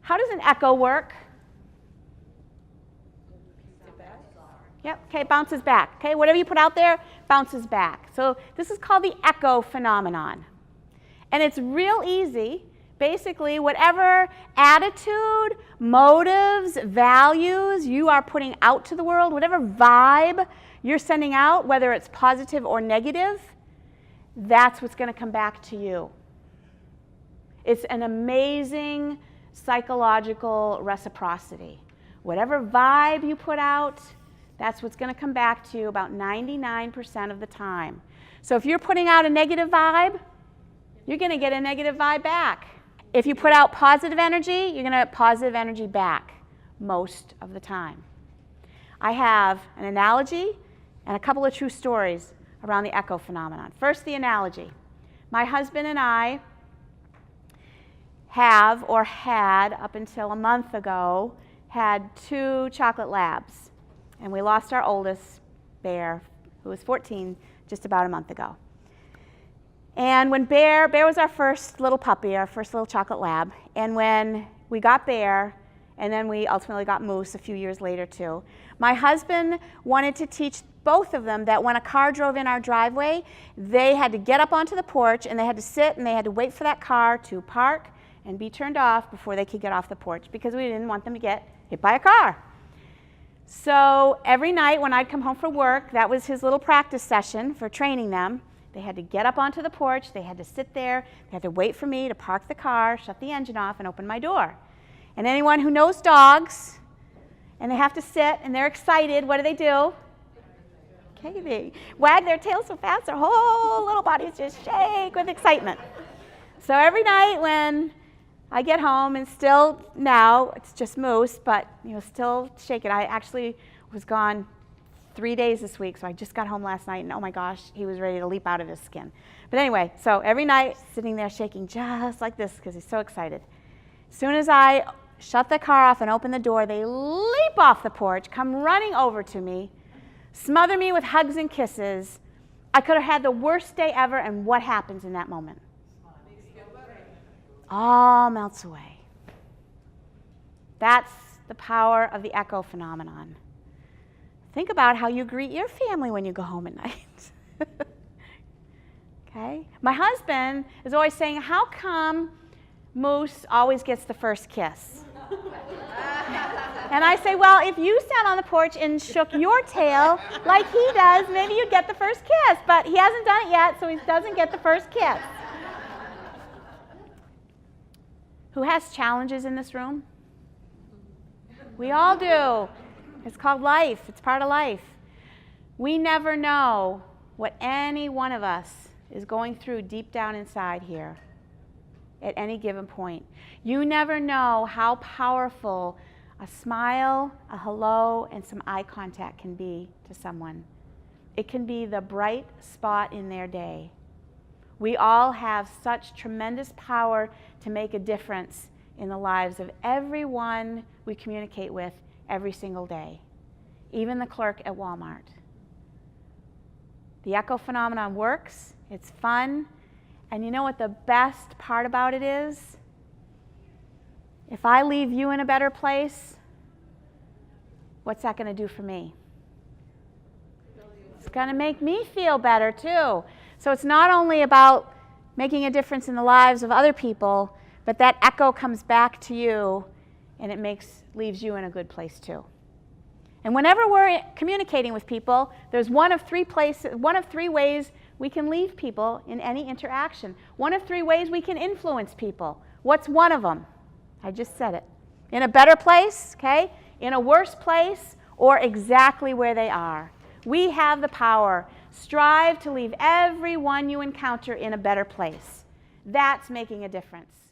How does an echo work? Yep, okay, it bounces back. Okay, whatever you put out there bounces back. So this is called the echo phenomenon. And it's real easy. Basically, whatever attitude, motives, values you are putting out to the world, whatever vibe you're sending out, whether it's positive or negative, that's what's going to come back to you. It's an amazing psychological reciprocity. Whatever vibe you put out, that's what's going to come back to you about 99% of the time. So if you're putting out a negative vibe, you're going to get a negative vibe back. If you put out positive energy, you're going to get positive energy back most of the time. I have an analogy and a couple of true stories around the echo phenomenon. First, the analogy. My husband and I have, or had up until a month ago, had 2 chocolate labs. And we lost our oldest, Bear, who was 14, just about a month ago. And when Bear was our first little puppy, our first little chocolate lab. And when we got Bear, and then we ultimately got Moose a few years later too, my husband wanted to teach both of them that when a car drove in our driveway, they had to get up onto the porch and they had to sit and they had to wait for that car to park and be turned off before they could get off the porch because we didn't want them to get hit by a car. So every night when I'd come home from work, that was his little practice session for training them. They had to get up onto the porch, they had to sit there, they had to wait for me to park the car, shut the engine off, and open my door. And anyone who knows dogs, and they have to sit, and they're excited, what do? Okay, they wag their tails so fast, their whole little bodies just shake with excitement. So every night when I get home, and still now, it's just Moose, but still shaking. I actually was gone 3 days this week, so I just got home last night, and oh my gosh, he was ready to leap out of his skin. But anyway, so every night, sitting there shaking just like this because he's so excited. As soon as I shut the car off and open the door, they leap off the porch, come running over to me, smother me with hugs and kisses. I could have had the worst day ever, and what happens in that moment? All melts away. That's the power of the echo phenomenon. Think about how you greet your family when you go home at night. Okay? My husband is always saying, how come Moose always gets the first kiss? And I say, well, if you sat on the porch and shook your tail like he does, maybe you'd get the first kiss. But he hasn't done it yet, so he doesn't get the first kiss. Who has challenges in this room? We all do. It's called life. It's part of life. We never know what any one of us is going through deep down inside here at any given point. You never know how powerful a smile, a hello, and some eye contact can be to someone. It can be the bright spot in their day. We all have such tremendous power to make a difference in the lives of everyone we communicate with every single day, even the clerk at Walmart. The echo phenomenon works, it's fun, and you know what the best part about it is? If I leave you in a better place, what's that going to do for me? It's going to make me feel better too. So it's not only about making a difference in the lives of other people, but that echo comes back to you and it leaves you in a good place too. And whenever we're communicating with people, there's one of three ways we can leave people in any interaction. One of 3 ways we can influence people. What's one of them? I just said it. In a better place, okay? In a worse place, or exactly where they are. We have the power. Strive to leave everyone you encounter in a better place. That's making a difference.